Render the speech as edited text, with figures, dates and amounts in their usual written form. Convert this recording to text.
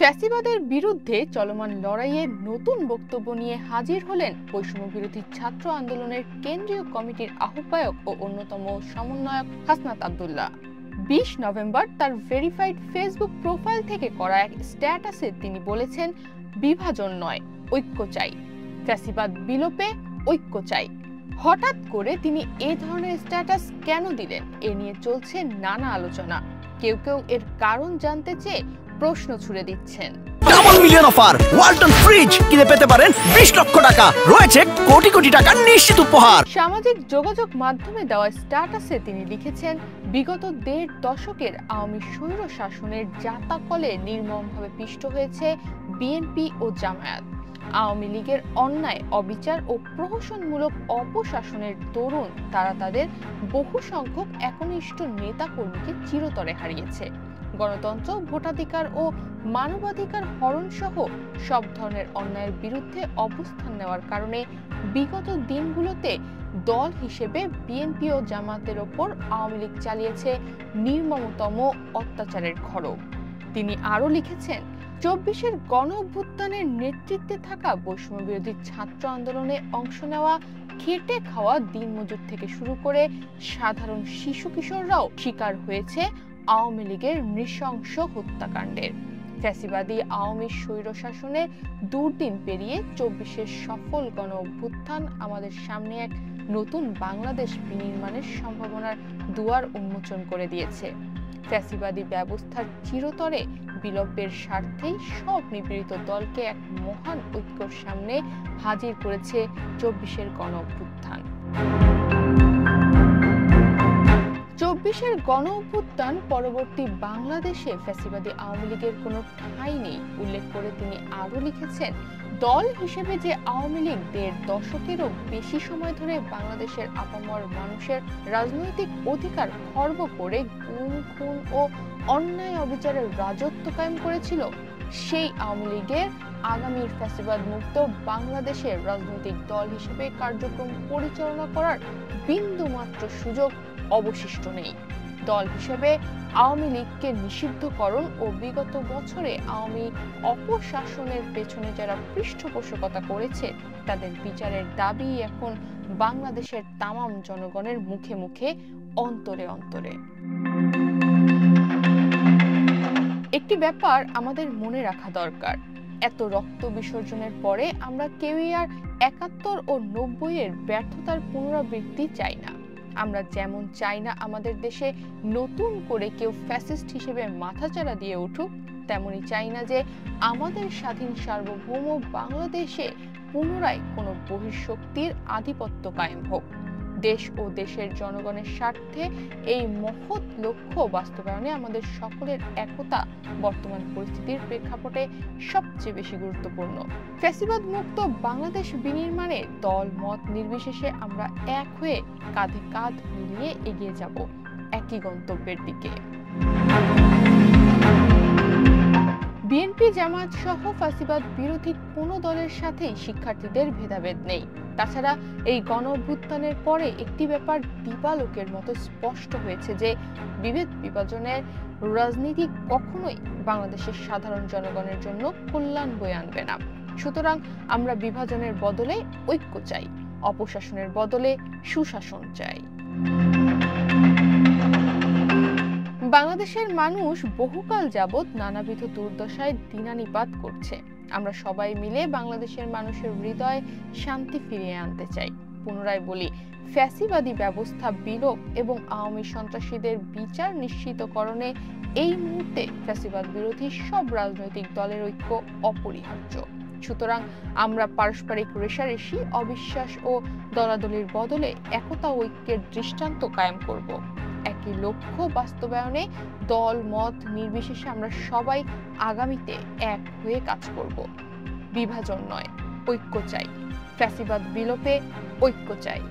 ফ্যাসিবাদের বিরুদ্ধে চলমান লড়াইয়ে নতুন বক্তব্য নিয়ে হাজির হলেন বৈষম্য বিরোধী ছাত্র আন্দোলনের কেন্দ্রীয় কমিটির আহ্বায়ক ও অন্যতম সমন্বয়ক হাসনাত আব্দুল্লাহ। 20 নভেম্বর তার ভেরিফাইড ফেসবুক প্রোফাইল থেকে করা এক স্ট্যাটাসে তিনি বলেছেন, বিভাজন নয়, ঐক্য চাই, ফ্যাসিবাদ বিলোপে ঐক্য চাই। হঠাৎ করে তিনি এই ধরনের স্ট্যাটাস কেন দিলেন, এ নিয়ে চলছে নানা আলোচনা। কেউ কেউ এর কারণ জানতে চেয়ে প্রশ্ন ছুড়ে দিচ্ছেন। Double million offer Walton fridge কিনে পেতে পারেন 20 লক্ষ টাকা, রয়েছে কোটি কোটি টাকার নিশ্চিত উপহার। সামাজিক যোগাযোগ মাধ্যমে দেওয়া স্ট্যাটাসে তিনি লিখেছেন, বিগত 1.5 দশকের আওয়ামী স্বৈর শাসনের জাতাকলে নির্মমভাবে পিষ্ট হয়েছে বিএনপি ও জামায়াত। আওয়ামী লীগের অন্যায়, অবিচার ও প্রহসনমূলক অপশাসনের দরুন তারা তাদের বহু সংখ্যক একনিষ্ঠ নেতাকর্মীকে চিরতরে হারিয়েছে। গণতন্ত্র, ভোটাধিকার ও মানবাধিকার হরণ সহ সব ধরনের অন্যায়ের বিরুদ্ধে অবস্থান নেওয়ার কারণে বিগত দিনগুলোতে দল হিসেবে বিএনপি ও জামায়াতের ওপর আওয়ামী লীগ চালিয়েছে নির্মমতম অত্যাচারের খড়গ। তিনি আরো লিখেছেন, 24-এর গণ অভ্যুত্থানের নেতৃত্বে থাকা বৈষম্য বিরোধী ছাত্র আন্দোলনে অংশ নেওয়া খেটে খাওয়া দিনমজুর থেকে শুরু করে সাধারণ শিশু কিশোররাও শিকার হয়েছে আওয়ামী লীগের নৃশংস হত্যাকাণ্ডের। ফ্যাসিবাদী আওয়ামী স্বৈরশাসনের দুর্দিন পেরিয়ে 24-এর সফল গণ অভ্যুত্থান আমাদের সামনে এক নতুন বাংলাদেশ বিনির্মাণের সম্ভাবনার দুয়ার উন্মোচন করে দিয়েছে। ফ্যাসিবাদী ব্যবস্থার চিরতরে বিলোপের স্বার্থেই সব নিপীড়িত দলকে এক মহান ঐক্যের সামনে হাজির করেছে 24-এর গণ অভ্যুত্থান। 24-এর গণ অভ্যুত্থান পরবর্তী বাংলাদেশে ফ্যাসিবাদী আওয়ামী লীগের কোনো ঠাঁই নেই উল্লেখ করে তিনি আরো লিখেছেন, দল হিসেবে যে আওয়ামী লীগ 1.5 দশকেরও বেশি সময় ধরে বাংলাদেশের আপামর মানুষের রাজনৈতিক অধিকার খর্ব করে গুম, খুন ও অন্যায় অবিচারের রাজত্ব কায়েম করেছিল, সেই আওয়ামী লীগের আগামীর ফ্যাসিবাদ মুক্ত বাংলাদেশের রাজনৈতিক দল হিসেবে কার্যক্রম পরিচালনা করার বিন্দুমাত্র সুযোগ অবশিষ্ট নেই। দল হিসেবে আওয়ামী লীগকে নিষিদ্ধকরণ ও বিগত বছরে আওয়ামী অপশাসনের পেছনে যারা পৃষ্ঠপোষকতা করেছে তাদের বিচারের দাবি এখন বাংলাদেশের তামাম জনগণের মুখে মুখে, অন্তরে অন্তরে। একটি ব্যাপার আমাদের মনে রাখা দরকার, এত রক্ত বিসর্জনের পরে আমরা কেউই আর 71 ও 90-এর ব্যর্থতার পুনরাবৃত্তি চাই না। আমরা যেমন চাই না আমাদের দেশে নতুন করে কেউ ফ্যাসিস্ট হিসেবে মাথাচাড়া দিয়ে উঠুক, তেমনি চাই না যে আমাদের স্বাধীন সার্বভৌম বাংলাদেশে পুনরায় কোনো বহিঃশক্তির আধিপত্য কায়েম হোক। দেশ ও দেশের জনগণের স্বার্থে এই মহৎ লক্ষ্য বাস্তবায়নে আমাদের সকলের একতা বর্তমান পরিস্থিতির প্রেক্ষাপটে সবচেয়ে বেশি গুরুত্বপূর্ণ। ফ্যাসিবাদ মুক্ত বাংলাদেশ বিনির্মাণে দল মত নির্বিশেষে আমরা এক হয়ে কাঁধে কাঁধ মিলিয়ে এগিয়ে যাব একই গন্তব্যের দিকে। বিএনপি, জামায়াত সহ ফ্যাসিবাদ বিরোধী কোনো দলের সাথেই শিক্ষার্থীদের ভেদাভেদ নেই। তাছাড়া এই গণ অভ্যুত্থানের পরে একটি ব্যাপার দিবালোকের মতো স্পষ্ট হয়েছে যে বিভেদ বিভাজনের রাজনীতি কখনোই বাংলাদেশের সাধারণ জনগণের জন্য কল্যাণ বয়ে আনবে না। সুতরাং আমরা বিভাজনের বদলে ঐক্য চাই, অপশাসনের বদলে সুশাসন চাই। বাংলাদেশের মানুষ বহুকাল যাবৎ নানাবিধ দুর্দশায় দিনানিপাত করছে। আমরা সবাই মিলে বাংলাদেশের মানুষের হৃদয়ে শান্তি ফিরিয়ে আনতে চাই। পুনরায় বলি, ফ্যাসিবাদী ব্যবস্থা বিলোপ এবং আওয়ামী সন্ত্রাসীদের বিচার নিশ্চিতকরণে এই মুহূর্তে ফ্যাসিবাদ বিরোধী সব রাজনৈতিক দলের ঐক্য অপরিহার্য। সুতরাং আমরা পারস্পরিক রেষারেষি, অবিশ্বাস ও দলাদলির বদলে একতা ঐক্যের দৃষ্টান্ত কায়েম করব। একই লক্ষ্য বাস্তবায়নে দল মত নির্বিশেষে আমরা সবাই আগামীতে এক হয়ে কাজ করব। বিভাজন নয়, ঐক্য চাই, ফ্যাসিবাদ বিলোপে ঐক্য চাই।